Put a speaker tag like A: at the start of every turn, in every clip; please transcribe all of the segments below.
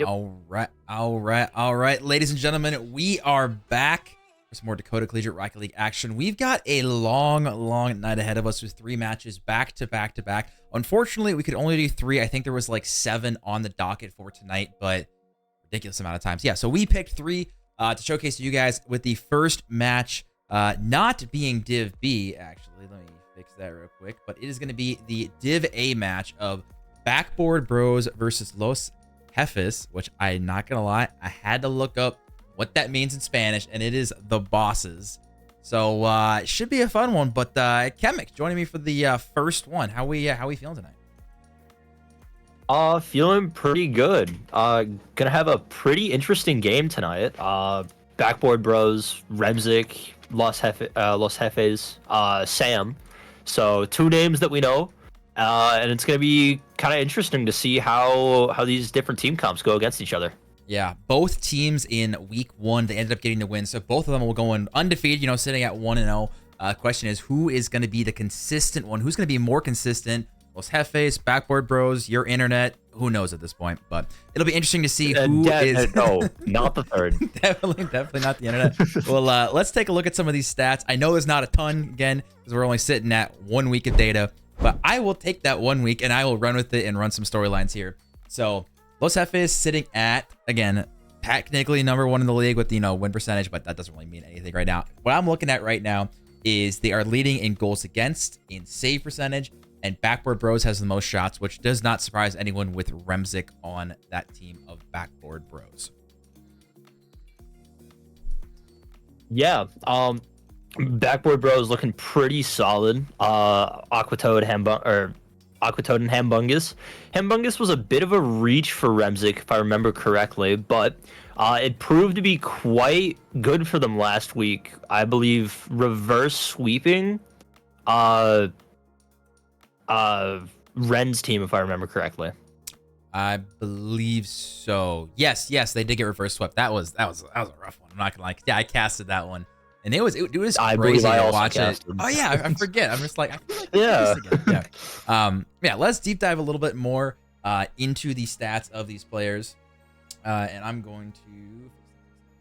A: Yep.
B: All right, ladies and gentlemen, we are back for some more Dakota Collegiate Rocket League action. We've got a long night ahead of us with 3 matches back to back to back. Unfortunately, we could only do 3. I think there was like 7 on the docket for tonight, but ridiculous amount of times. Yeah, so we picked 3 to showcase to you guys, with the first match not being Div B, actually. Let me fix that real quick. But it is going to be the Div A match of Backboard Bros versus Los JEFES, which I'm not going to lie, I had to look up what that means in Spanish, and it is the bosses. So it should be a fun one. But Chemic joining me for the first one. How we feeling tonight?
A: Feeling pretty good. Gonna have a pretty interesting game tonight. Backboard Bros, Remzik, Los Jefes, Sam. So 2 names that we know. And it's gonna be kind of interesting to see how these different team comps go against each other.
B: Yeah, both teams in week 1, they ended up getting the win. So both of them will go in undefeated, you know, sitting at 1-0. Question is, who is going to be the consistent one? Who's going to be more consistent? Los Jefes, Backboard Bros, your internet, who knows at this point, but it'll be interesting to see who is.
A: No, not the third.
B: definitely not the internet. Well, let's take a look at some of these stats. I know there's not a ton, again, because we're only sitting at 1 week of data, but I will take that 1 week and I will run with it and run some storylines here. So Los Jefes sitting at, again, technically number 1 in the league with, you know, win percentage, but that doesn't really mean anything right now. What I'm looking at right now is they are leading in goals against, in save percentage, and Backboard Bros has the most shots, which does not surprise anyone with Remzik on that team of Backboard Bros.
A: Yeah, Backboard Bros looking pretty solid. Aquatoad and Hambungus. Hambungus was a bit of a reach for Remzik, if I remember correctly, but it proved to be quite good for them last week. I believe reverse sweeping Ren's team, if I remember correctly.
B: I believe so. Yes, they did get reverse swept. That was a rough one. I'm not gonna lie. Yeah, I casted that one, and it was crazy to watch it. Oh yeah, I forget. I'm just like, I feel like yeah. Let's deep dive a little bit more into the stats of these players, and I'm going to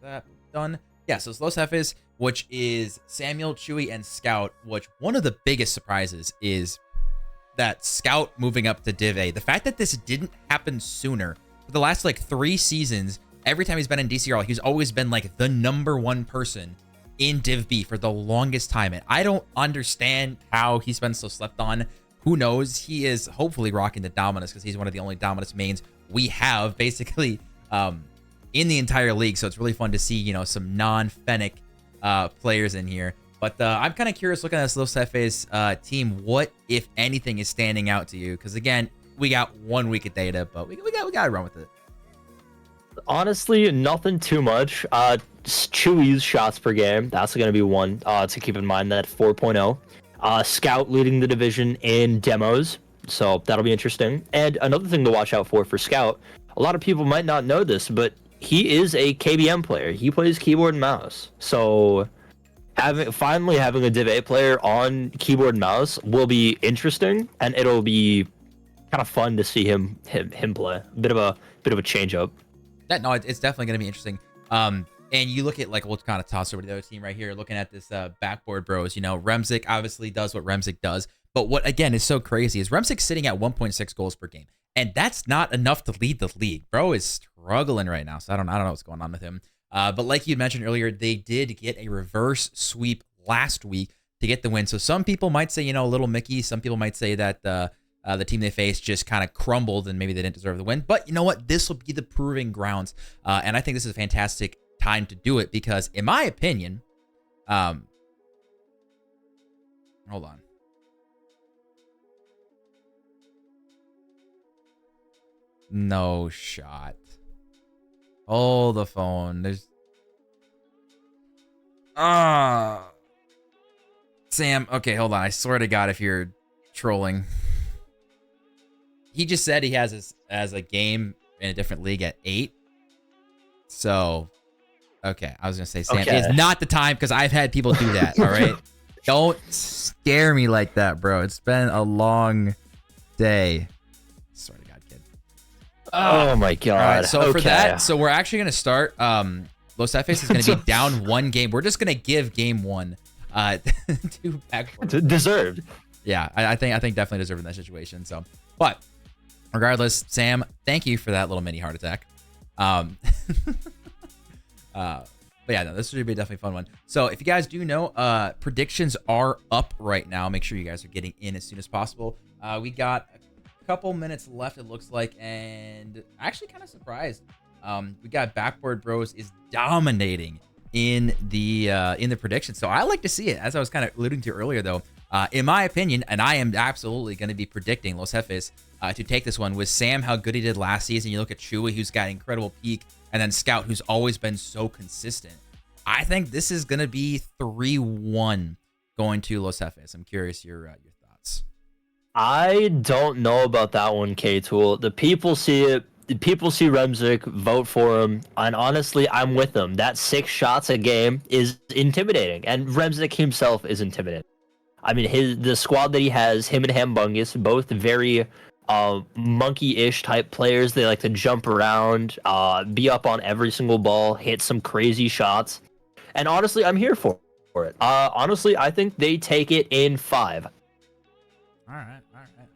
B: that done. Yeah, so it's Los Jefes, which is Samuel, Chewy, and Scout. Which one of the biggest surprises is that Scout moving up to Div A. The fact that this didn't happen sooner. For the last like 3 seasons, every time he's been in DCRL, he's always been like the #1 person in Div B for the longest time. And I don't understand how he's been so slept on. Who knows? He is hopefully rocking the Dominus, because he's one of the only Dominus mains we have basically in the entire league. So it's really fun to see, you know, some non-Fennec players in here. But I'm kind of curious, looking at this Los Jefes team, what, if anything, is standing out to you? Because, again, we got 1 week of data, but we got to run with it.
A: Honestly, nothing too much. Chewy's shots per game, that's going to be one to keep in mind, that 4.0. Scout leading the division in demos, so that'll be interesting. And another thing to watch out for Scout, a lot of people might not know this, but he is a KBM player. He plays keyboard and mouse. So finally having a Div A player on keyboard and mouse will be interesting, and it'll be kind of fun to see him play. A bit of a change up.
B: No, it's definitely going to be interesting. And you look at, like, we'll kind of toss over to the other team right here, looking at this Backboard Bros. You know, Remzik obviously does what Remzik does, but what, again, is so crazy is Remzik's sitting at 1.6 goals per game, and that's not enough to lead the league. Bro is struggling right now, so I don't know what's going on with him. But like you mentioned earlier, they did get a reverse sweep last week to get the win. So some people might say, you know, Little Mickey. Some people might say that the team they faced just kind of crumbled and maybe they didn't deserve the win. But you know what? This will be the proving grounds. And I think this is a fantastic time to do it because, in my opinion, hold on. No shot. Hold the phone. There's Sam, okay, hold on. I swear to God, if you're trolling. He just said he has as a game in a different league at 8. So, okay, I was gonna say, Sam, it's not the time, because I've had people do that. All right, don't scare me like that, bro. It's been a long day. Swear to God, kid.
A: Oh my god.
B: All right, so
A: okay.
B: for that, so we're actually gonna start. Los Jefes is gonna be down 1 game. We're just gonna give game 1 to Backboard.
A: Deserved.
B: Yeah, I think definitely deserved in that situation. So, but regardless, Sam, thank you for that little mini heart attack. But yeah, no, this should be a definitely fun one. So if you guys do know, predictions are up right now. Make sure you guys are getting in as soon as possible. We got a couple minutes left, it looks like, and actually kind of surprised. We got Backboard Bros is dominating in the prediction. So I like to see it. As I was kind of alluding to earlier, though, in my opinion, and I am absolutely going to be predicting Los Jefes to take this one with Sam, how good he did last season. You look at Chewy, who's got incredible peak, and then Scout, who's always been so consistent. I think this is going to be 3-1 going to Los Jefes. I'm curious your thoughts.
A: I don't know about that one, K-Tool. The people see it. The people see Remzik, vote for him, and honestly, I'm with them. That 6 shots a game is intimidating, and Remzik himself is intimidating. I mean, the squad that he has, him and Hambungus, both very monkey-ish type players. They like to jump around, be up on every single ball, hit some crazy shots. And honestly, I'm here for it. Honestly, I think they take it in 5.
B: All right.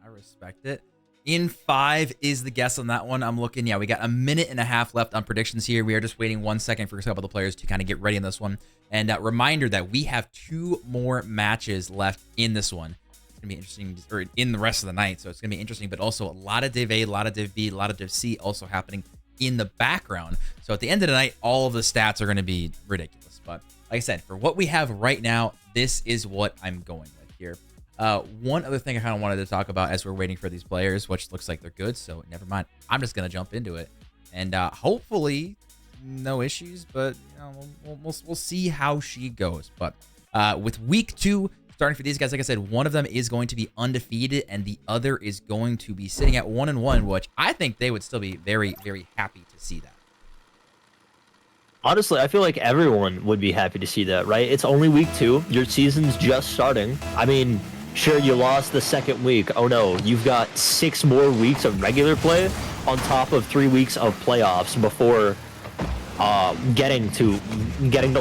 B: I respect it. In 5 is the guess on that one. I'm looking, yeah, we got a minute and a half left on predictions here. We are just waiting 1 second for a couple of the players to kind of get ready in this one. And reminder that we have 2 more matches left in this one. It's going to be interesting, or in the rest of the night. So it's going to be interesting, but also a lot of Div A, a lot of Div B, a lot of Div C also happening in the background. So at the end of the night, all of the stats are going to be ridiculous. But like I said, for what we have right now, this is what I'm going with here. One other thing I kind of wanted to talk about as we're waiting for these players, which looks like they're good, so never mind. I'm just going to jump into it. And hopefully no issues, but you know, we'll see how she goes. But with week 2 starting for these guys, like I said, one of them is going to be undefeated and the other is going to be sitting at 1-1, which I think they would still be very, very happy to see that.
A: Honestly, I feel like everyone would be happy to see that, right? It's only week 2. Your season's just starting. I mean, sure, you lost the 2nd week. Oh no, you've got 6 more weeks of regular play on top of 3 weeks of playoffs before getting to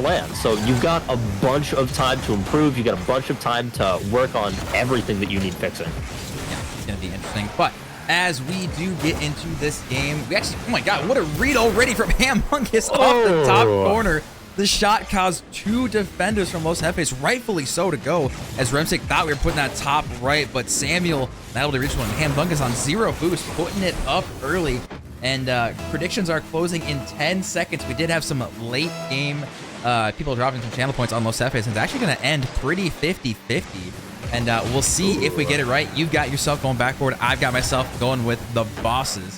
A: land. So you've got a bunch of time to improve. You've got a bunch of time to work on everything that you need fixing.
B: Yeah, it's going to be interesting. But as we do get into this game, we actually, oh my god, what a read already from Hambungus off the top corner. The shot caused 2 defenders from Los Jefes, rightfully so, to go, as Remzik thought we were putting that top right, but Samuel not able to reach one. Hambungus on 0 boost, putting it up early. And predictions are closing in 10 seconds. We did have some late game people dropping some channel points on Los Jefes, and it's actually going to end pretty 50-50. And we'll see if we get it right. You've got yourself going backboard. I've got myself going with the bosses.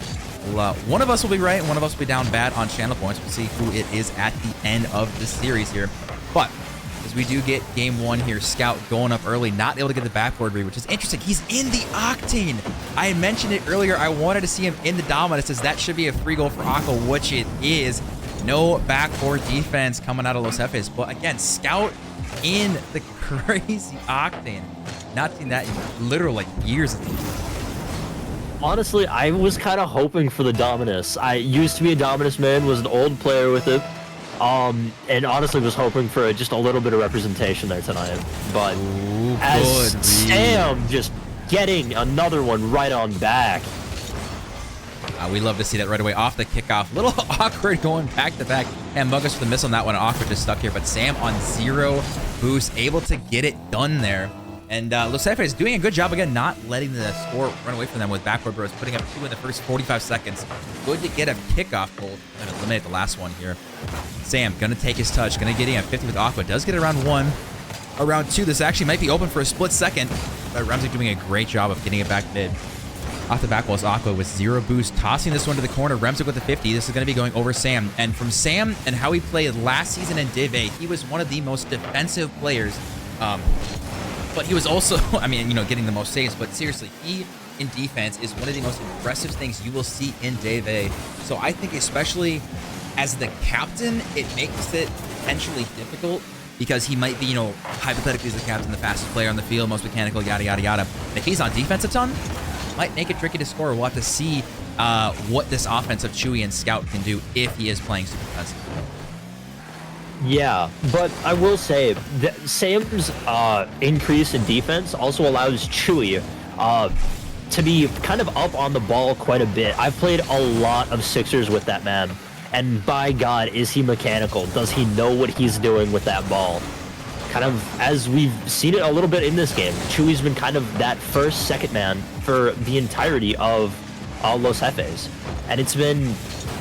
B: One of us will be right, and one of us will be down bad on channel points. We'll see who it is at the end of the series here. But as we do get game 1 here, Scout going up early, not able to get the backboard read, which is interesting. He's in the Octane. I mentioned it earlier. I wanted to see him in the Dominus, as that should be a free goal for Aqua, which it is. No backboard defense coming out of Los Jefes. But again, Scout in the crazy Octane. Not seen that in literally years at least.
A: Honestly, I was kind of hoping for the Dominus. I used to be a Dominus man, was an old player with it, and honestly was hoping for just a little bit of representation there tonight. But as Sam just getting another one right on back.
B: We love to see that right away off the kickoff. Little awkward going back to back. Hambungus with the miss on that one. Awkward just stuck here, but Sam on 0 boost, able to get it done there. And Los Jefes is doing a good job again, not letting the score run away from them with Backboard Bros, putting up 2 in the first 45 seconds. Good to get a kickoff goal and eliminate the last one here. Sam gonna take his touch, gonna get in at 50 with Aqua. Does get around 1. Around 2, this actually might be open for a split second, but Remzik doing a great job of getting it back mid. Off the back wall is Aqua with 0 boost, tossing this one to the corner. Remzik with the 50. This is going to be going over Sam. And from Sam and how he played last season in Div A, he was one of the most defensive players. But he was also, I mean, you know, getting the most saves. But seriously, he in defense is one of the most impressive things you will see in Div A. So I think especially as the captain, it makes it potentially difficult, because he might be, you know, hypothetically as the captain, the fastest player on the field, most mechanical, yada, yada, yada. And if he's on defense a ton, might make it tricky to score. We'll have to see what this offense of Chewy and Scout can do if he is playing super defensive.
A: Yeah, but I will say that Sam's increase in defense also allows Chewy to be kind of up on the ball quite a bit. I've played a lot of Sixers with that man, and by God, is he mechanical. Does he know what he's doing with that ball? Kind of as we've seen it a little bit in this game, Chewy's been kind of that first, second man for the entirety of Los Jefes. And it's been,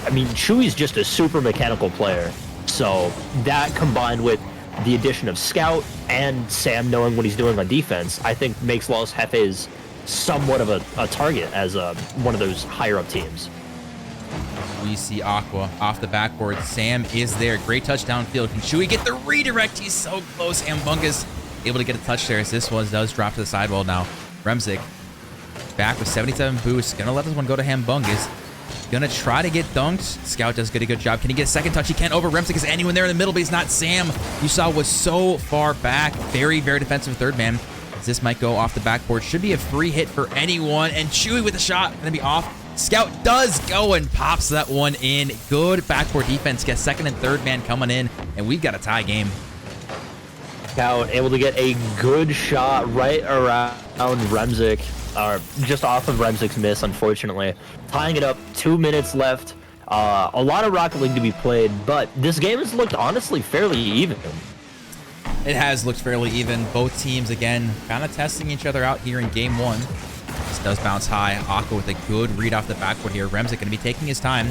A: I mean, Chewy's just a super mechanical player. So that combined with the addition of Scout and Sam knowing what he's doing on defense, I think makes Los Jefes somewhat of a target as one of those higher up teams.
B: We see Aqua off the backboard. Sam is there. Great touch downfield. Can Chewy get the redirect? He's so close. Hambungus able to get a touch there as this one does drop to the sidewall now. Remzik back with 77 boosts. Gonna let this one go to Hambungus. Gonna try to get dunked. Scout does get a good job. Can he get a second touch? He can't over Remzik. Is anyone there in the middle, but he's not. Sam, you saw, was so far back. Very, very defensive third man. As this might go off the backboard. Should be a free hit for anyone. And Chewy with a shot. Gonna be off. Scout does go and pops that one in. Good backboard defense. Gets second and third man coming in. And we've got a tie game.
A: Scout able to get a good shot right around Remzik. Just off of Remzik's miss, unfortunately. Tying it up, 2 minutes left. A lot of Rocket League to be played, but this game has looked honestly fairly even.
B: It has looked fairly even. Both teams, again, kind of testing each other out here in game one. This does bounce high. Aqua with a good read off the backboard here. Remzik going to be taking his time,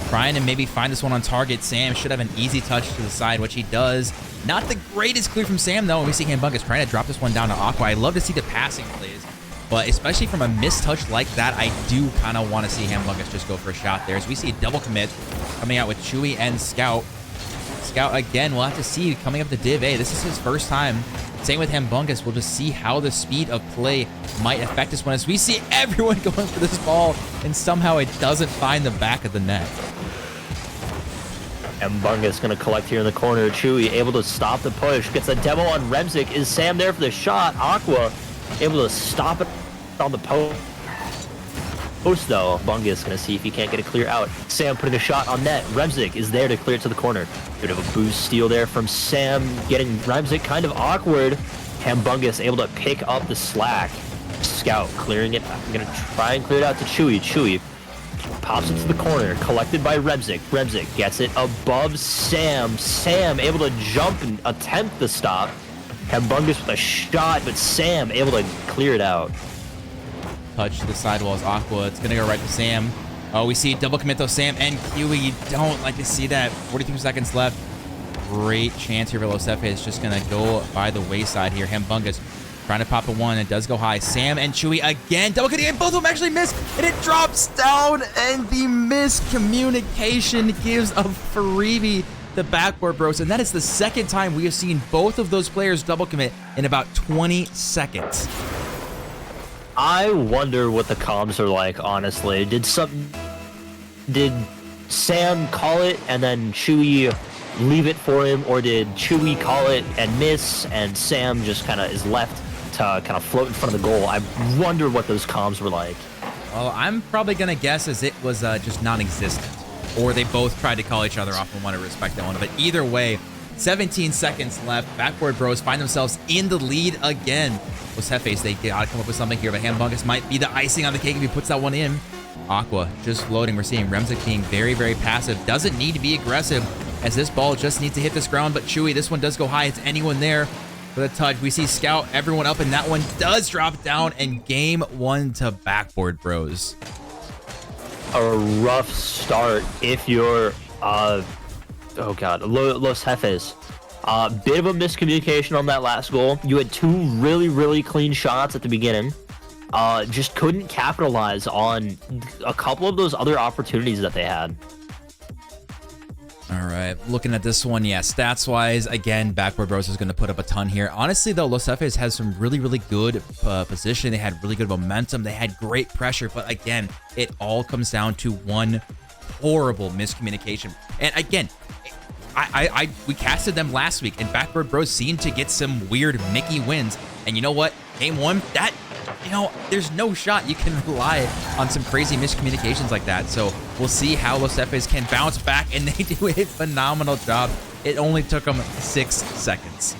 B: trying to maybe find this one on target. Sam should have an easy touch to the side, which he does. Not the greatest clear from Sam, though. We see Hambungus trying to drop this one down to Aqua. I love to see the passing plays. But especially from a missed touch like that, I do kind of want to see Hambungus just go for a shot there. As we see a double commit coming out with Chewy and Scout. Scout, again, we'll have to see coming up the Div A. This is his first time. Same with Hambungus. We'll just see how the speed of play might affect this one. As we see everyone going for this ball, and somehow it doesn't find the back of the net.
A: Hambungus going to collect here in the corner. Chewy able to stop the push. Gets a demo on Remzik. Is Sam there for the shot? Aqua able to stop it on the post though. Bungus gonna see if he can't get a clear out. Sam putting a shot on net. Remzik is there to clear it to the corner. Bit of a boost steal there from Sam, getting Remzik kind of awkward. Hambungus able to pick up the slack. Scout clearing it. I'm gonna try and clear it out to Chewy. Chewy pops it to the corner, collected by Remzik. Remzik gets it above Sam. Sam able to jump and attempt the stop. Hambungus with a shot, but Sam able to clear it out.
B: Touch to the sidewalls. Aqua. It's going to go right to Sam. Oh, we see double commit though. Sam and Kiwi. You don't like to see that. 42 seconds left. Great chance here for Los Jefes. It's just going to go by the wayside here. Hambungus trying to pop a one. It does go high. Sam and Chewy again. Double commit. And both of them actually miss. And it drops down. And the miscommunication gives a freebie. The backboard bros, and that is the second time we have seen both of those players double commit in about 20 seconds.
A: I wonder what the comms are like, honestly. Did Sam call it and then Chewy leave it for him, or did Chewy call it and miss and Sam just kind of is left to kind of float in front of the goal? I wonder what those comms were like.
B: Well, I'm probably gonna guess as it was just non-existent. Or they both tried to call each other off and want to respect that one. But either way, 17 seconds left. Backboard bros find themselves in the lead again. Los Jefes, they gotta come up with something here, but Hambungus might be the icing on the cake if he puts that one in. Aqua just floating. We're seeing Remzik being very, very passive. Doesn't need to be aggressive as this ball just needs to hit this ground. But Chewy, this one does go high. It's anyone there for the touch. We see Scout, everyone up, and that one does drop down. And game one to Backboard bros.
A: A rough start if you're oh god, Los Jefes. Bit of a miscommunication on that last goal. You had two really clean shots at the beginning. Just couldn't capitalize on a couple of those other opportunities that they had.
B: All right, looking at this one, yeah, stats-wise, again, Backboard Bros is going to put up a ton here. Honestly, though, Los Jefes has some really good position. They had really good momentum. They had great pressure, but again, it all comes down to one horrible miscommunication. And again, we casted them last week, and Backboard Bros seemed to get some weird Mickey wins. And you know what? Game one, that you know, there's no shot you can rely on some crazy miscommunications like that. So we'll see how Los Jefes can bounce back, and they do a phenomenal job. It only took them 6 seconds.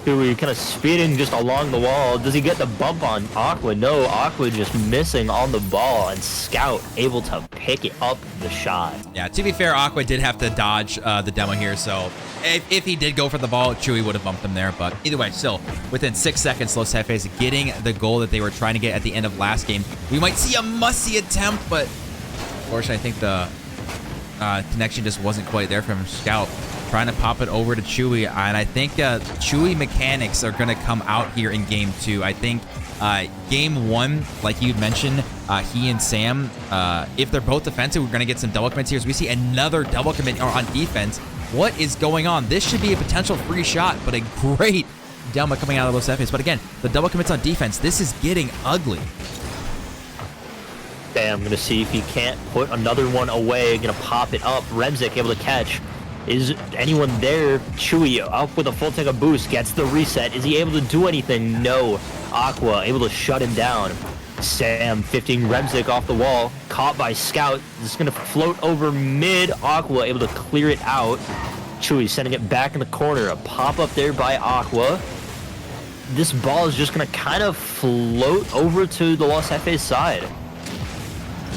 A: Chewy kind of speeding just along the wall. Does he get the bump on Aqua? No, Aqua just missing on the ball, and Scout able to pick it up the shot.
B: Yeah, to be fair, Aqua did have to dodge the demo here, so if he did go for the ball, Chewy would have bumped him there. But either way, still, within 6 seconds, Los Jefes getting the goal that they were trying to get at the end of last game. We might see a must-see attempt, but unfortunately, I think the connection just wasn't quite there from Scout. Trying to pop it over to Chewy, and I think Chewy mechanics are going to come out here in game 2. I think game 1, like you mentioned, he and Sam, if they're both defensive, we're going to get some double commits here. So we see another double commit on defense. What is going on? This should be a potential free shot, but a great demo coming out of Los Jefes. But again, the double commits on defense, this is getting ugly.
A: Bam, I'm going to see if he can't put another one away. Going to pop it up. Remzik able to catch. Is anyone there? Chewy up with a full tank of boost, gets the reset. Is he able to do anything? No. Aqua able to shut him down. Sam 15 Remzik off the wall, caught by Scout. Just gonna float over mid. Aqua able to clear it out. Chewy sending it back in the corner. A pop up there by Aqua. This ball is just gonna kind of float over to the Los Jefes side.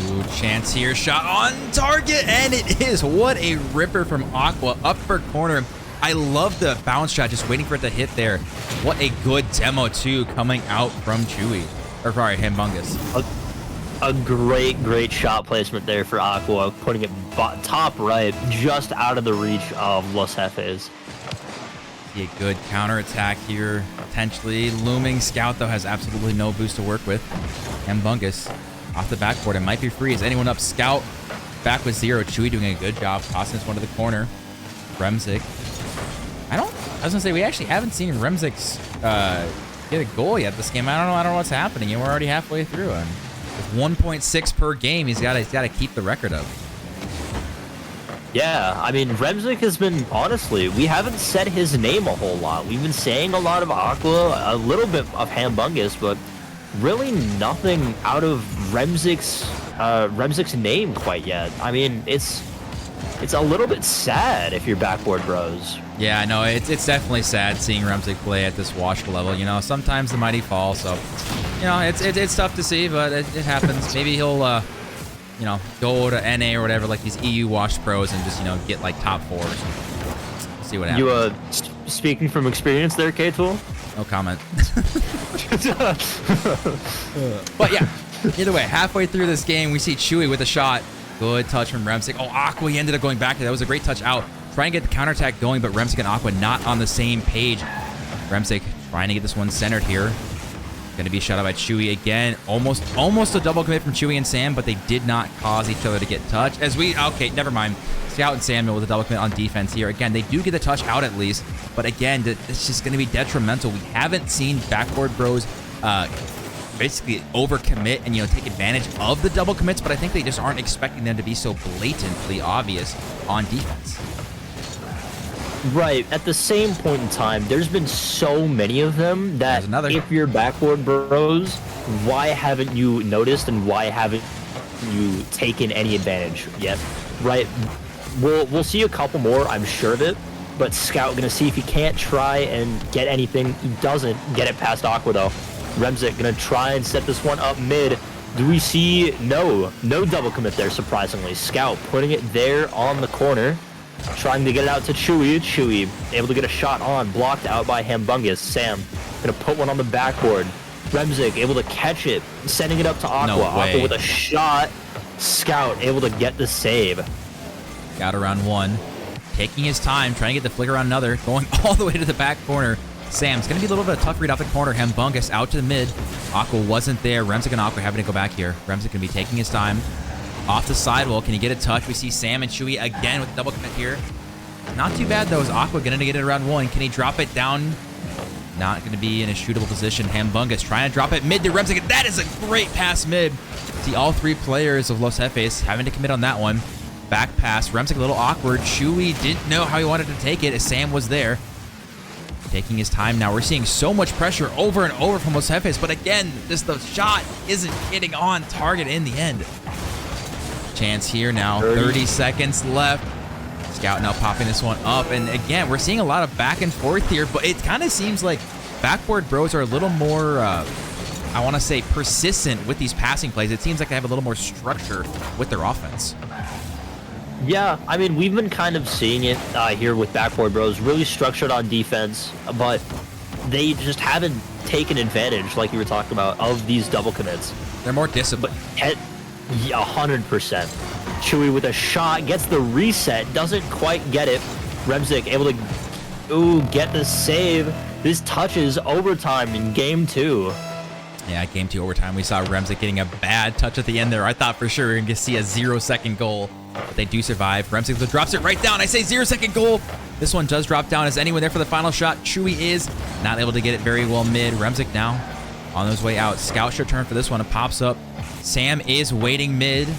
B: Ooh, chance here, shot on target, and it is. What a ripper from Aqua, upper corner. I love the bounce shot, just waiting for it to hit there. What a good demo, too, coming out from Chewy. Or, sorry, Hambungus.
A: A great shot placement there for Aqua, putting it top right, just out of the reach of Los Jefes.
B: See a good counterattack here, potentially looming. Scout, though, has absolutely no boost to work with. Hambungus off the backboard. It might be free. Is anyone up? Scout back with 0. Chewy doing a good job tossing this one to the corner. Remzik. I was gonna say we actually haven't seen Remzik get a goal yet this game. I don't know what's happening. We're already halfway through, and with 1.6 per game, he's got to keep the record up.
A: Yeah, I mean, Remzik has been, honestly, we haven't said his name a whole lot. We've been saying a lot of Aqua, a little bit of Hambungus, but really nothing out of Remzik's name quite yet. I mean, it's a little bit sad if you're backboard bros.
B: Yeah, I know. It's definitely sad seeing Remzik play at this washed level. You know, sometimes the mighty fall, so, you know, it's tough to see, but it happens. Maybe he'll, you know, go to NA or whatever, like these EU washed pros, and just, you know, get like top 4 or something. We'll see what happens.
A: You, speaking from experience there, K-Tool?
B: No comment. But yeah, either way, halfway through this game, we see Chewy with a shot. Good touch from Remzik. Oh, Aqua, he ended up going back. That was a great touch out. Trying to get the counterattack going, but Remzik and Aqua not on the same page. Remzik trying to get this one centered here. Going to be shot out by Chewy again. Almost a double commit from Chewy and Sam, but they did not cause each other to get touched. Okay, never mind. Scout and Samuel with a double commit on defense here. Again, they do get the touch out at least, but again, it's just going to be detrimental. We haven't seen backboard bros basically overcommit and, you know, take advantage of the double commits, but I think they just aren't expecting them to be so blatantly obvious on defense.
A: Right. At the same point in time, there's been so many of them that if you're backboard bros, why haven't you noticed and why haven't you taken any advantage yet? Right. We'll see a couple more, I'm sure of it, but Scout gonna see if he can't try and get anything. He doesn't get it past Aqua though. Remzik gonna try and set this one up mid. Do we see no double commit there, surprisingly. Scout putting it there on the corner. Trying to get it out to Chewy. Chewy able to get a shot on, blocked out by Hambungus. Sam gonna put one on the backboard. Remzik able to catch it, sending it up to Aqua.
B: No
A: Aqua with a shot. Scout able to get the save.
B: Got around one, taking his time, trying to get the flicker on another, going all the way to the back corner. Sam's gonna be a little bit of a tough read off the corner. Hambungus out to the mid. Aqua wasn't there. Remzik and Aqua having to go back here. Remzik gonna be taking his time. Off the sidewall, can he get a touch? We see Sam and Chewy again with double commit here. Not too bad though. Is Aqua gonna get it around 1? Can he drop it down? Not gonna be in a shootable position. Hambungus trying to drop it mid to Remzik. That is a great pass mid. See all 3 players of Los Jefes having to commit on that one. Back pass. Remzik a little awkward. Chewy didn't know how he wanted to take it as Sam was there. taking his time now. We're seeing so much pressure over and over from Los Jefes, but again, just the shot isn't hitting on target in the end. Chance here now, 30 seconds left. Scout now popping this one up, and again, we're seeing a lot of back and forth here, but it kind of seems like Backboard Bros are a little more, I want to say, persistent with these passing plays. It seems like they have a little more structure with their offense.
A: Yeah, I mean, we've been kind of seeing it here with Backboard Bros, really structured on defense, but they just haven't taken advantage, like you were talking about, of these double commits.
B: They're more disciplined.
A: But 100%. Chewy with a shot, gets the reset, doesn't quite get it. Remzik able to get the save. This touches overtime in game 2.
B: Yeah, game 2 overtime. We saw Remzik getting a bad touch at the end there. I thought for sure we were going to see a 0-second goal, but they do survive. Remzik drops it right down. I say 0-second goal. This one does drop down. Is anyone there for the final shot? Chewy is not able to get it very well mid. Remzik now on his way out. Scout should turn for this one. It pops up. Sam is waiting mid.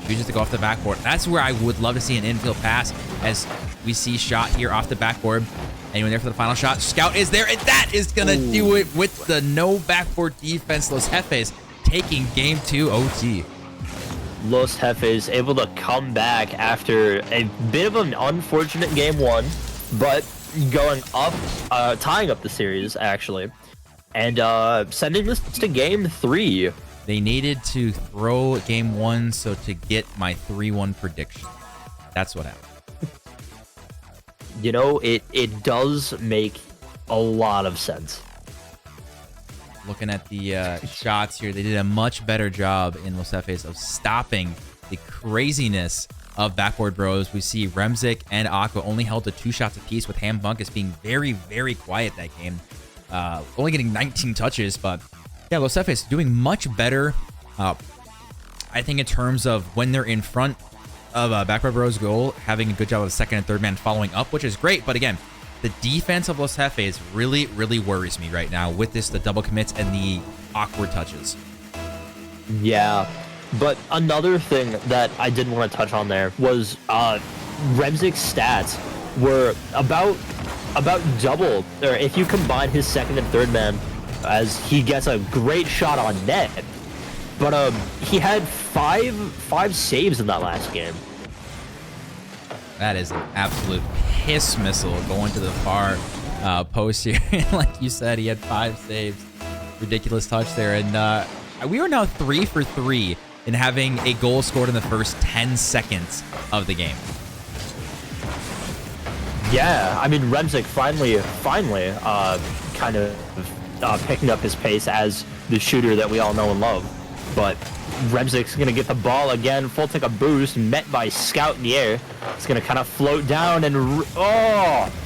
B: Chooses to go off the backboard. That's where I would love to see an infield pass, as we see shot here off the backboard. Anyone there for the final shot? Scout is there, and that is going to do it with the no backboard defense. Los Jefes taking game 2 OT.
A: Los Jefes able to come back after a bit of an unfortunate game 1, but going up, tying up the series, actually, and sending this to game 3.
B: They needed to throw game 1 so to get my 3-1 prediction. That's what happened.
A: You know, it does make a lot of sense.
B: Looking at the shots here, they did a much better job in Los Jefes of stopping the craziness of Backboard Bros. We see Remzik and Aqua only held to 2 shots apiece, with Hambunkus being very, very quiet that game. Only getting 19 touches, but yeah, Los Jefes doing much better, I think, in terms of when they're in front of Backboard Bros' goal, having a good job of the second and third man following up, which is great. But again, the defense of Los Jefes really, really worries me right now with the double commits and the awkward touches.
A: Yeah, but another thing that I didn't want to touch on there was Remzik's stats were about double, or if you combine his second and third man, as he gets a great shot on net. But he had five saves in that last game.
B: That is an absolute piss missile going to the far post here. Like you said, he had 5 saves. Ridiculous touch there. And we are now 3 for 3 in having a goal scored in the first 10 seconds of the game.
A: Yeah, I mean, Remzik finally kind of picking up his pace as the shooter that we all know and love. But Remzik's going to get the ball again, full take a boost, met by Scout in the air. It's going to kind of float down and,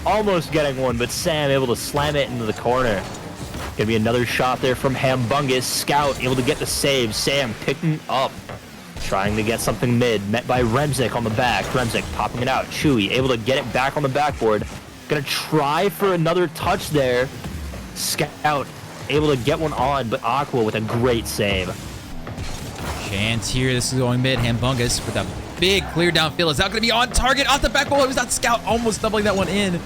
A: almost getting one, but Sam able to slam it into the corner. Going to be another shot there from Hambungus. Scout able to get the save. Sam picking up, trying to get something mid, met by Remzik on the back. Remzik popping it out. Chewy able to get it back on the backboard. Going to try for another touch there. Scout able to get one on, but Aqua with a great save.
B: Chance here. This is going mid. Hambungus with a big clear downfield. Is that going to be on target? Off the back wall. It was not Scout. Almost doubling that one in.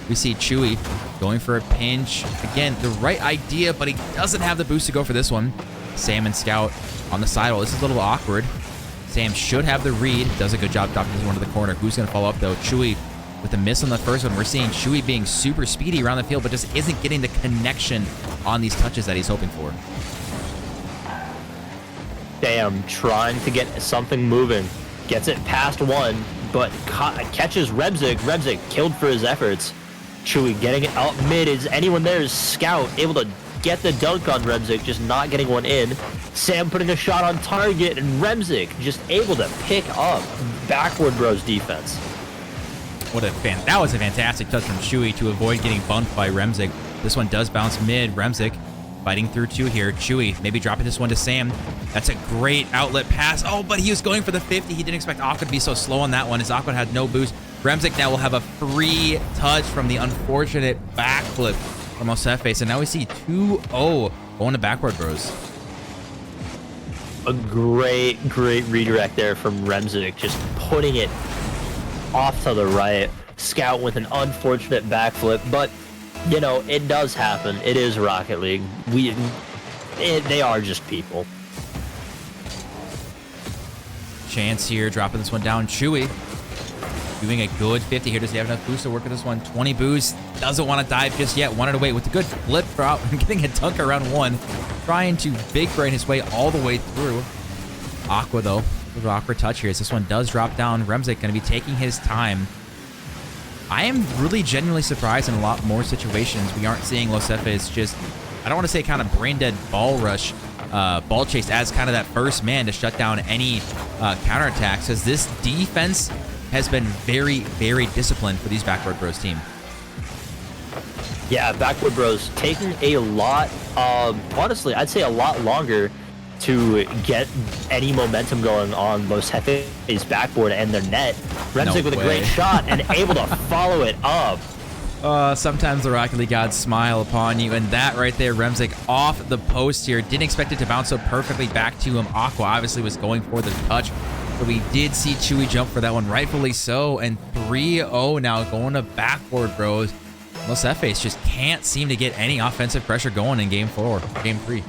B: We see Chewy going for a pinch. Again, the right idea, but he doesn't have the boost to go for this one. Sam and Scout on the sidewall. This is a little awkward. Sam should have the read. Does a good job dropping this one to the corner. Who's going to follow up, though? Chewy with a miss on the first one. We're seeing Chewy being super speedy around the field, but just isn't getting the connection on these touches that he's hoping for.
A: Damn, trying to get something moving. Gets it past one, but catches Remzik. Remzik killed for his efforts. Chewy getting it out mid. Is anyone there? Is Scout able to get the dunk on Remzik, just not getting one in. Sam putting a shot on target, and Remzik just able to pick up Backboard Bros defense.
B: That was a fantastic touch from Chewy to avoid getting bumped by Remzik. This one does bounce mid. Remzik fighting through 2 here. Chewy maybe dropping this one to Sam. That's a great outlet pass. Oh, but he was going for the 50. He didn't expect Aqua to be so slow on that one, as Aqua had no boost. Remzik now will have a free touch from the unfortunate backflip from Los Jefes. And now we see 2-0 going to Backboard Bros.
A: A great redirect there from Remzik, just putting it off to the right. Scout with an unfortunate backflip, but You know, it does happen. It is Rocket League. They are just people.
B: Chance here, dropping this one down. Chewy doing a good 50 here. Does he have enough boost to work with this one? 20 boost. Doesn't want to dive just yet. Wanted to wait with a good flip drop. Getting a dunk around one. Trying to big brain his way all the way through. Aqua, though. A little awkward touch here as this one does drop down. Remzik going to be taking his time. I am really genuinely surprised in a lot more situations we aren't seeing Los Jefes just, I don't want to say kind of brain dead ball rush, ball chase as kind of that first man to shut down any counterattacks, as this defense has been very, very disciplined for these Backboard Bros team.
A: Yeah, Backboard Bros taking a lot, honestly, I'd say a lot longer to get any momentum going on Los Jefes' backboard and their net. Remzik with a great shot and able to follow it up.
B: Sometimes the Rocket League gods smile upon you, and that right there, Remzik off the post here. Didn't expect it to bounce so perfectly back to him. Aqua obviously was going for the touch, but we did see Chewy jump for that one, rightfully so, and 3-0 now going to Backboard Bros. Los Jefes just can't seem to get any offensive pressure going in Game 3.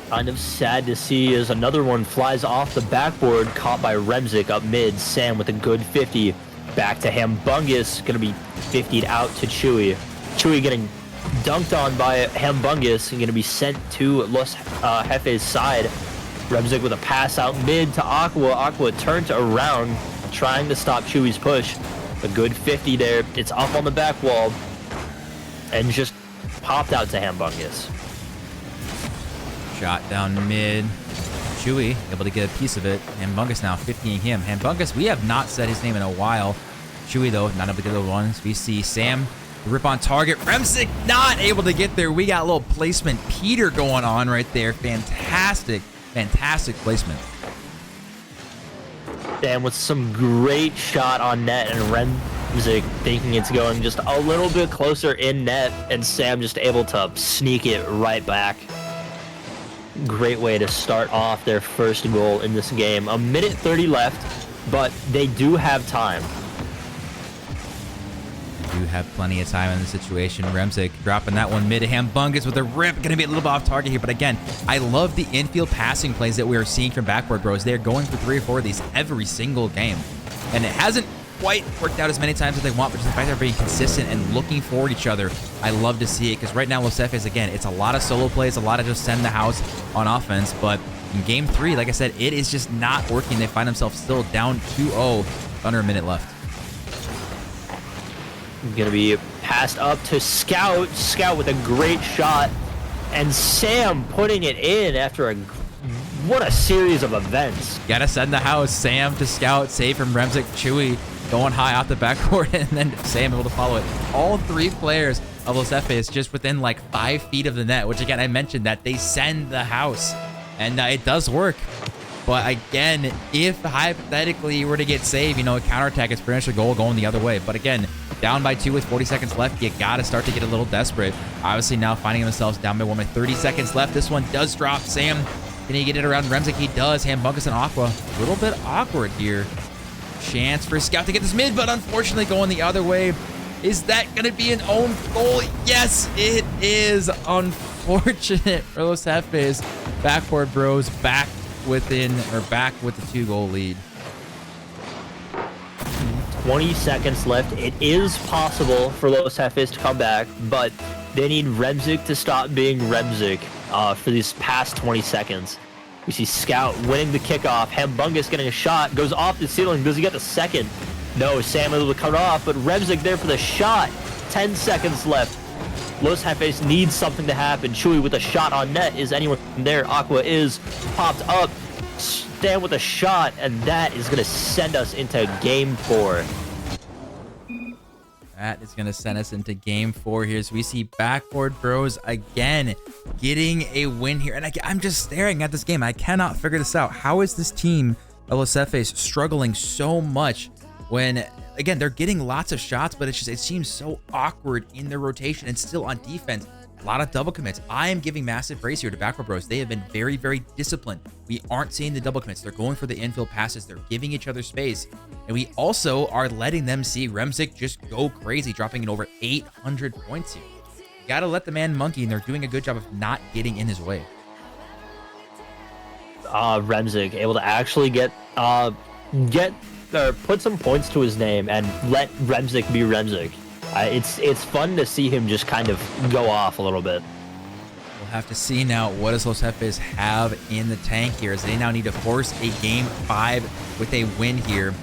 A: Kind of sad to see as another one flies off the backboard, caught by Remzik up mid. Sam with a good 50. Back to Hambungus, gonna be 50'd out to Chewy. Chewy getting dunked on by Hambungus and gonna be sent to Los Jefes' side. Remzik with a pass out mid to Aqua. Aqua turns around, trying to stop Chewy's push. A good 50 there. It's up on the back wall and just popped out to Hambungus.
B: Shot down mid. Chewy able to get a piece of it. Hambungus now 50ing him. Hambungus, we have not said his name in a while. Chewy, though, not able to get the ones. We see Sam rip on target. Remzik not able to get there. We got a little placement Peter going on right there. Fantastic, fantastic placement.
A: Sam with some great shot on net, and Remzik thinking it's going just a little bit closer in net, and Sam just able to sneak it right back. Great way to start off their first goal in this game. 1:30 left, but they do have time.
B: Do have plenty of time in the situation. Remzik dropping that one mid to Hambungus with a rip. Going to be a little bit off target here, but again, I love the infield passing plays that we are seeing from Backboard Bros. They're going for 3 or 4 of these every single game, and it hasn't quite worked out as many times as they want, but just the fact they're being consistent and looking for each other, I love to see it, because right now Los Jefes, again, it's a lot of solo plays, a lot of just send the house on offense, but in Game 3, like I said, it is just not working. They find themselves still down 2-0, under a minute left.
A: Gonna be passed up to Scout. Scout with a great shot, and Sam putting it in after what a series of events.
B: Gotta send the house. Sam to Scout, save from Remzik. Chewy going high off the backboard, and then Sam able to follow it. All 3 players of Los Jefes just within like 5 feet of the net, which again, I mentioned that they send the house, and it does work. But again, if hypothetically you were to get saved, you know, a counterattack is pretty much a goal going the other way. But again, down by 2 with 40 seconds left, you gotta start to get a little desperate. Obviously now finding themselves down by 1 with 30 seconds left. This one does drop. Sam, can he get it around Remzik? He does. Hambungus and Aqua, a little bit awkward here. Chance for Scout to get this mid, but unfortunately going the other way. Is that gonna be an own goal? Yes, it is. Unfortunate for Los Jefes. Backboard Bros back with the 2-goal lead.
A: 20 seconds left. It is possible for Los Jefes to come back, but they need Remzik to stop being Remzik for these past 20 seconds. We see Scout winning the kickoff. Hambungus getting a shot, goes off the ceiling. Does he get the second? No, Sam able to cut off, but Remzik there for the shot. 10 seconds left. Los Jefes needs something to happen. Chewy with a shot on net. Is anyone there? Aqua is popped up. Stan with a shot, and that is going to send us into Game 4.
B: That is going to send us into Game 4 here. So we see Backboard Bros again getting a win here. And I'm just staring at this game. I cannot figure this out. How is this team, Los Jefes, struggling so much when, again, they're getting lots of shots, but it seems so awkward in their rotation, and still on defense, A lot of double commits. I am giving massive praise here to Backboard Bros. They have been very, very disciplined. We aren't seeing the double commits. They're going for the infield passes. They're giving each other space. And we also are letting them see Remzik just go crazy, dropping in over 800 points here. You got to let the man monkey, and they're doing a good job of not getting in his way.
A: Remzik able to actually put some points to his name and let Remzik be Remzik. It's fun to see him just kind of go off a little bit.
B: We'll have to see now what does Los Jefes have in the tank here, as they now need to force a game 5 with a win here.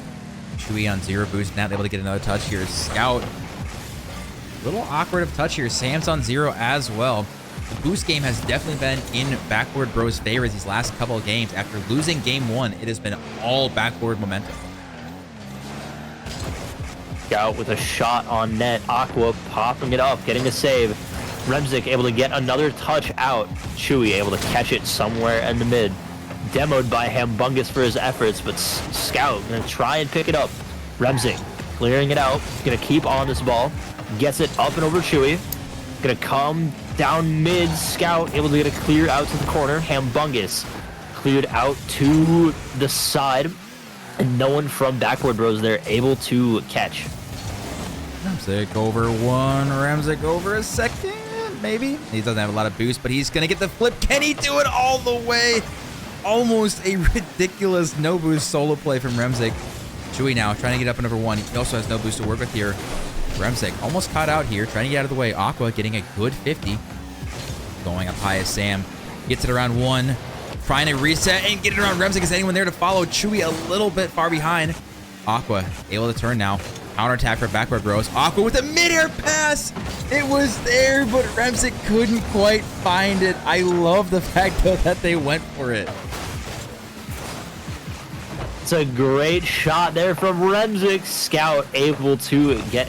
B: Chewy on 0 boost, not able to get another touch here. Scout, a little awkward of touch here. Sam's on 0 as well. The boost game has definitely been in Backboard Bros' favor these last couple of games. After losing game 1, it has been all Backboard momentum.
A: Scout with a shot on net. Aqua popping it up, getting a save. Remzik able to get another touch out. Chewy able to catch it somewhere in the mid. Demoed by Hambungus for his efforts, but Scout gonna try and pick it up. Remzik clearing it out, gonna keep on this ball. Gets it up and over Chewy. Gonna come down mid. Scout able to get a clear out to the corner. Hambungus cleared out to the side. And no one from Backboard Bros there able to catch.
B: Remzik over 1, Remzik over a second, maybe? He doesn't have a lot of boost, but he's gonna get the flip. Can he do it all the way? Almost a ridiculous no boost solo play from Remzik. Chewy now trying to get up and over 1. He also has no boost to work with here. Remzik almost caught out here, trying to get out of the way. Aqua getting a good 50. Going up high as Sam. Gets it around 1. Trying to reset and get it around Remzik. Is anyone there to follow? Chewy a little bit far behind. Aqua able to turn now. Counter attack for Backboard Bros. Aqua with a mid-air pass. It was there, but Remzik couldn't quite find it. I love the fact, though, that they went for it.
A: It's a great shot there from Remzik. Scout able to get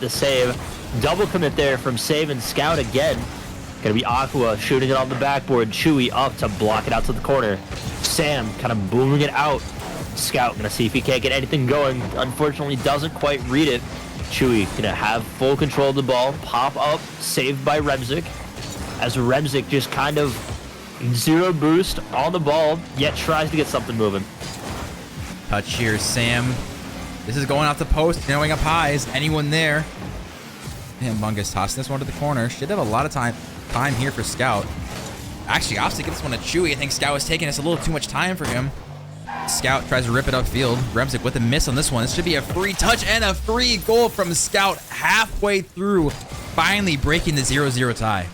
A: the save. Double commit there from Save and Scout again. Gonna be Aqua shooting it on the backboard. Chewy up to block it out to the corner. Sam kind of booming it out. Scout gonna see if he can't get anything going. Unfortunately, doesn't quite read it. Chewy gonna have full control of the ball. Pop up, saved by Remzik. As Remzik just kind of 0 boost on the ball, yet tries to get something moving.
B: Touch here, Sam. This is going off the post, going up high. Is anyone there? Hambungus tossing this one to the corner. Should have a lot of time here for Scout. Actually, opposite, gives this one to Chewy. I think Scout was taking us a little too much time for him. Scout tries to rip it upfield. Remzik with a miss on this one. This should be a free touch and a free goal from Scout halfway through, finally breaking the 0-0 tie.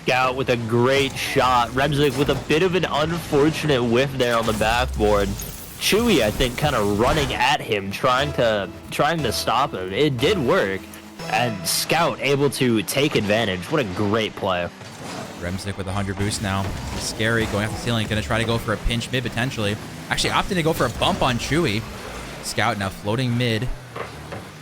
A: Scout with a great shot. Remzik with a bit of an unfortunate whiff there on the backboard. Chewy, I think, kind of running at him, trying to stop him. It did work. And Scout able to take advantage. What a great play.
B: Remzik with 100 boost now. Scary, going off the ceiling. Going to try to go for a pinch mid, potentially. Actually, opting to go for a bump on Chewy. Scout now floating mid.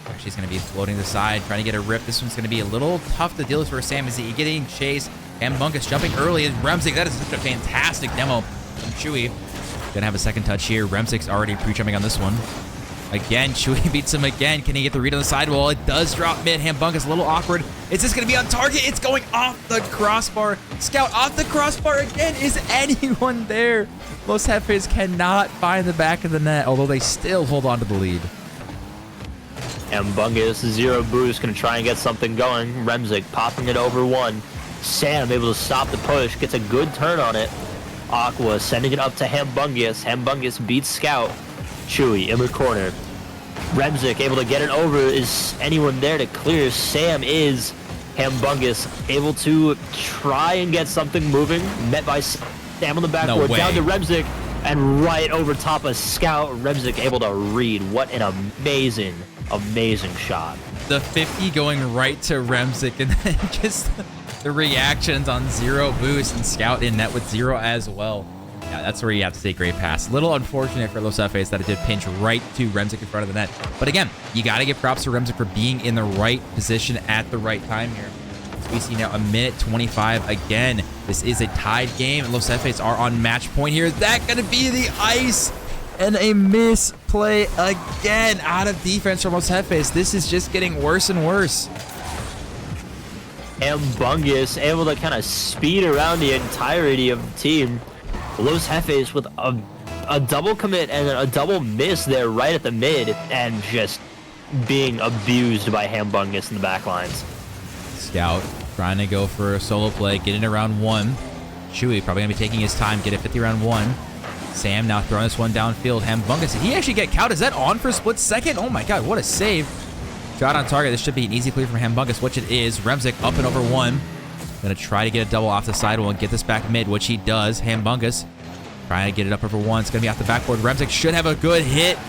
B: Actually, he's going to be floating the side, trying to get a rip. This one's going to be a little tough to deal with for Sam. Is he getting chased? Hambungus jumping early. And Remzik, that is such a fantastic demo from Chewy. Going to have a second touch here. Remzik's already pre-jumping on this one. Again, Chewy beats him again. Can he get the read on the sidewall? It does drop mid. Hambungus a little awkward. Is this going to be on target? It's going off the crossbar. Scout off the crossbar again. Is anyone there? Los Jefes cannot find the back of the net, although they still hold on to the lead.
A: Hambungus 0 boost. Going to try and get something going. Remzik popping it over 1. Sam able to stop the push. Gets a good turn on it. Aqua sending it up to Hambungus. Hambungus beats Scout. Chewy in the corner. Remzik able to get it over. Is anyone there to clear? Sam is. Hambungus able to try and get something moving. Met by Sam on the backboard. Down to Remzik and right over top of Scout. Remzik able to read. What an amazing, amazing shot.
B: The 50 going right to Remzik, and then just the reactions on 0 boost, and Scout in net with 0 as well. Yeah, that's where you have to say great pass. Little unfortunate for Los Jefes that it did pinch right to Remzik in front of the net. But again, you got to give props to Remzik for being in the right position at the right time here. So we see now a minute 25 again. This is a tied game, and Los Jefes are on match point here. Is that going to be the ice? And a misplay again out of defense from Los Jefes. This is just getting worse and worse.
A: Ambungus able to kind of speed around the entirety of the team. Los Jefes with a double commit and a double miss there right at the mid, and just being abused by Ambungus in the back lines.
B: Scout trying to go for a solo play, getting around 1. Chewy probably gonna be taking his time, get it 50 round 1. Sam now throwing this one downfield. Ambungus, did he actually get caught? Is that on for a split second? Oh my god, what a save. Shot on target. This should be an easy clear from Ambungus, which it is. Remzik up and over 1. Gonna try to get a double off the sidewall and get this back mid, which he does. Ambungus trying to get it up over 1. It's gonna be off the backboard. Remzik should have a good hit.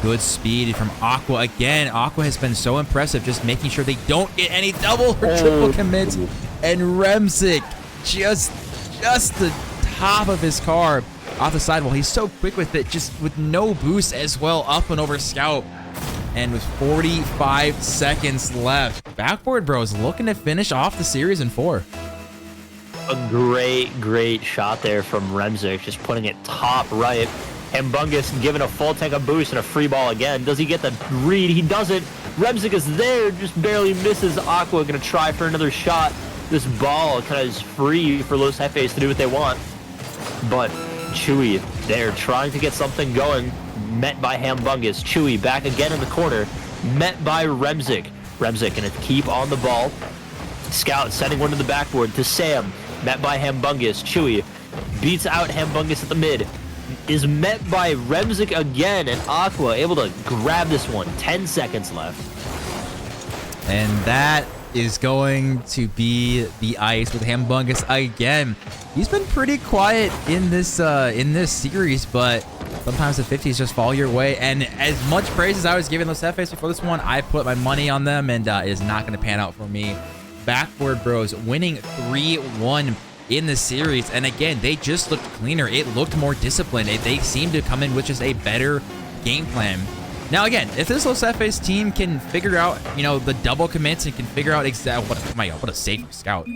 B: Good speed from Aqua again. Aqua has been so impressive, just making sure they don't get any double or triple commits. And Remzik just the top of his car off the sidewall. He's so quick with it, just with no boost as well, up and over Scout. And with 45 seconds left, Backboard Bros looking to finish off the series in 4.
A: A great shot there from Remzik, just putting it top right. Ambungus giving a full tank of boost and a free ball again. Does he get the read? He doesn't. Remzik is there, just barely misses. Aqua gonna try for another shot. This ball kind of is free for Los Jefes to do what they want. But Chewy there trying to get something going. Met by Ambungus. Chewy back again in the corner. Met by Remzik. Remzik gonna keep on the ball. Scout sending one to the backboard to Sam. Met by Ambungus. Chewy beats out Ambungus at the mid. Is met by Remzik again, and Aqua able to grab this one. 10 seconds left.
B: And that is going to be the ice with Ambungus again. He's been pretty quiet in this series, but sometimes the 50s just fall your way. And as much praise as I was giving Los Jefes before this one, I put my money on them, and it is not going to pan out for me. Backboard Bros winning 3-1 in the series, and again, they just looked cleaner. It looked more disciplined. They seemed to come in with just a better game plan. Now again, if this Los Jefes team can figure out, the double commits and can figure out exactly what a save from Scout.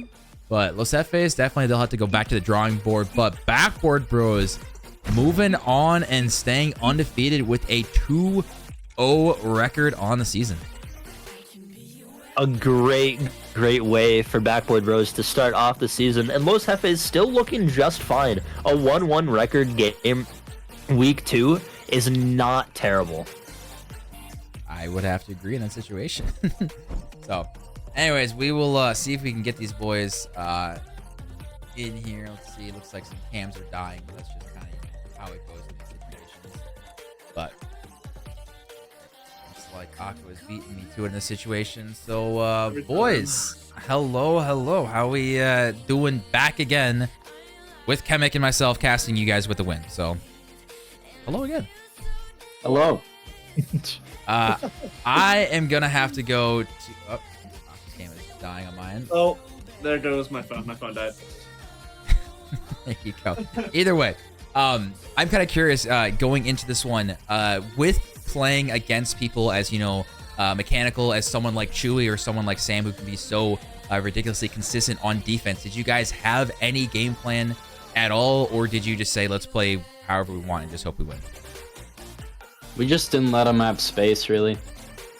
B: But Los Jefes, definitely they'll have to go back to the drawing board. But Backboard Bros moving on and staying undefeated with a 2-0 record on the season.
A: A great way for Backboard Bros to start off the season, and Los Jefes still looking just fine. A 1-1 record game week 2 is not terrible.
B: I would have to agree in that situation. So, anyways, we will see if we can get these boys in here. Let's see. It looks like some cams are dying, but that's just kind of how it goes in these situations. But like Aqua is beating me to it in this situation. So boys, hello, how we doing? Back again with Chemic and myself casting you guys with the win. So hello again.
C: Hello.
B: I am gonna have to go to this game is dying on my end.
C: Oh, there goes my phone. My phone died.
B: There you go. Either way, I'm kind of curious going into this one with playing against people as mechanical as someone like Chewy or someone like Sam who can be so ridiculously consistent on defense. Did you guys have any game plan at all, or did you just say let's play however we want and just hope we win?
D: We just didn't let them have space, really.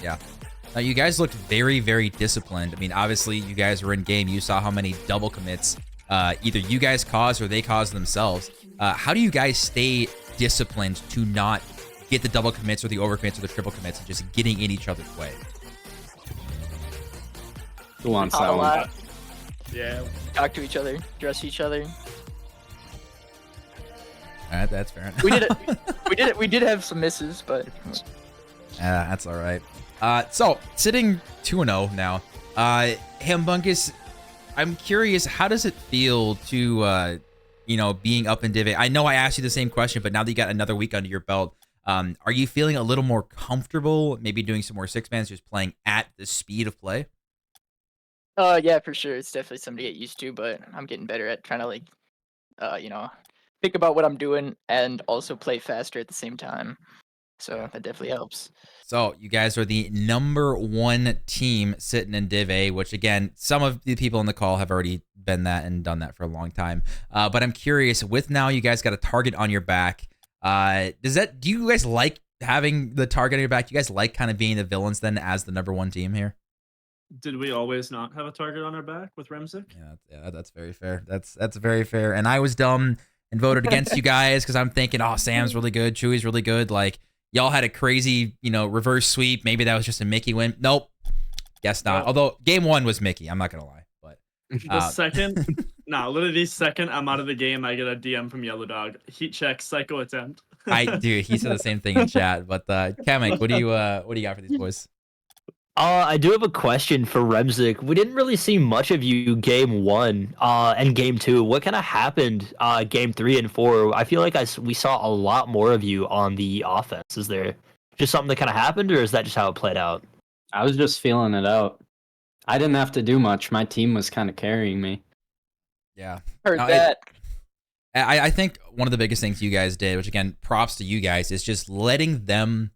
B: Yeah. Now you guys looked very, very disciplined. I mean, obviously you guys were in game. You saw how many double commits either you guys caused or they caused themselves. How do you guys stay disciplined to not get the double commits or the over commits or the triple commits and just getting in each other's way?
D: Who wants that one?
C: Yeah.
E: Talk to each other, dress each other.
B: All right, that's fair enough.
E: We did have some misses, but
B: that's all right. So sitting 2-0 now. Ambungus, I'm curious, how does it feel to being up in Div 8? I know I asked you the same question, but now that you got another week under your belt, are you feeling a little more comfortable, maybe doing some more six-mans, just playing at the speed of play?
E: yeah, for sure. It's definitely something to get used to, but I'm getting better at trying to think about what I'm doing and also play faster at the same time. So that definitely helps.
B: So you guys are the #1 team sitting in Div A, which again, some of the people in the call have already been that and done that for a long time. But I'm curious, with now you guys got a target on your back. Do you guys like having the target on your back? Do you guys like kind of being the villains then as the #1 team here?
C: Did we always not have a target on our back with Remzik?
B: Yeah, that's very fair. That's very fair. And I was dumb and voted against you guys because I'm thinking, oh, Sam's really good, Chewy's really good. Like, y'all had a crazy, reverse sweep. Maybe that was just a Mickey win. Nope. Guess not. Although game 1 was Mickey. I'm not going to lie. But
C: the second, literally second I'm out of the game, I get a DM from Yellow Dog. Heat check, psycho attempt.
B: He said the same thing in chat. But Kamek, what do you got for these boys?
A: I do have a question for Remzik. We didn't really see much of you game 1 and game 2. What kind of happened game 3 and 4? I feel like we saw a lot more of you on the offense. Is there just something that kind of happened, or is that just how it played out?
D: I was just feeling it out. I didn't have to do much. My team was kind of carrying me.
B: Yeah.
E: Heard that.
B: I think one of the biggest things you guys did, which again, props to you guys, is just letting them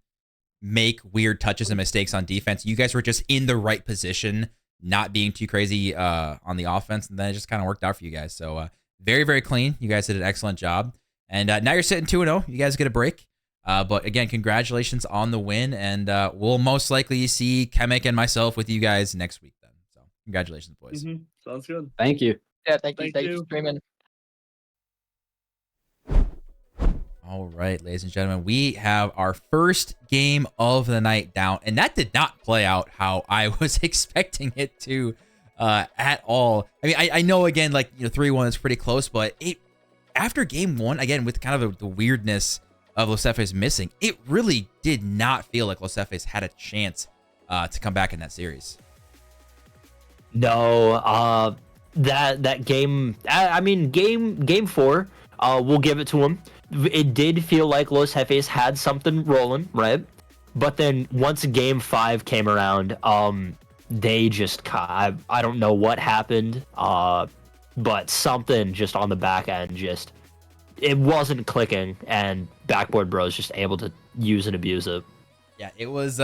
B: make weird touches and mistakes on defense. You guys were just in the right position, not being too crazy on the offense, and then it just kind of worked out for you guys. So very, very clean. You guys did an excellent job. And now you're sitting 2-0. You guys get a break. But again, congratulations on the win, and we'll most likely see Kamek and myself with you guys next week then. So congratulations, boys.
C: Sounds good.
D: Thank you.
E: Yeah, thank you for streaming.
B: All right, ladies and gentlemen, we have our first game of the night down, and that did not play out how I was expecting it to at all. I mean, I know, again, like, 3-1 is pretty close, but after game 1, again, with kind of the weirdness of Los Jefes missing, it really did not feel like Los Jefes had a chance to come back in that series.
A: No, that game, I mean, game 4, we'll give it to them. It did feel like Los Jefes had something rolling, right? But then once game 5 came around, they just, I don't know what happened, but something just on the back end it wasn't clicking, and Backboard Bros just able to use and abuse it.
B: Yeah, it was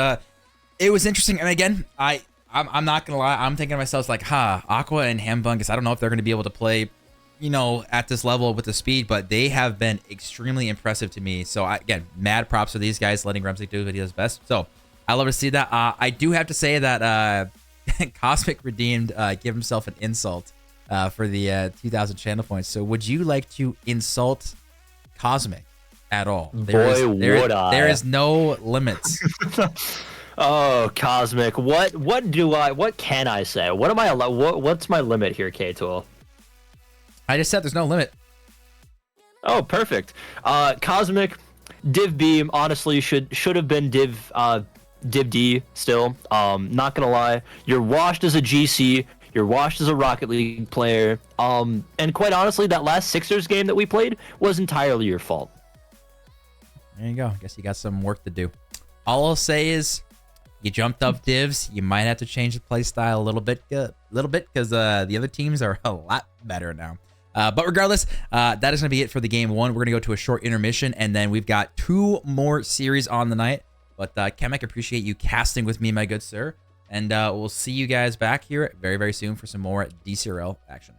B: interesting. And again, I'm not gonna lie, I'm thinking to myself, like, Aqua and Hambungus, I don't know if they're gonna be able to play, at this level with the speed, but they have been extremely impressive to me. So again, mad props for these guys, letting Remzik do what he does best. So I love to see that. I do have to say that Cosmic Redeemed give himself an insult for the 2,000 channel points. So would you like to insult Cosmic at all? There is no limits.
A: Oh, Cosmic, what can I say? What am I allowed? What's my limit here, K-Tool?
B: I just said there's no limit.
A: Oh, perfect. Cosmic, Div B, honestly, should have been Div D still. Not gonna lie, you're washed as a GC. You're washed as a Rocket League player. And quite honestly, that last Sixers game that we played was entirely your fault.
B: There you go. I guess you got some work to do. All I'll say is, you jumped up divs. You might have to change the play style a little bit, because the other teams are a lot better now. But regardless, that is going to be it for the game 1. We're going to go to a short intermission, and then we've got 2 more series on the night. But Kamek, appreciate you casting with me, my good sir. And we'll see you guys back here very, very soon for some more DCRL action.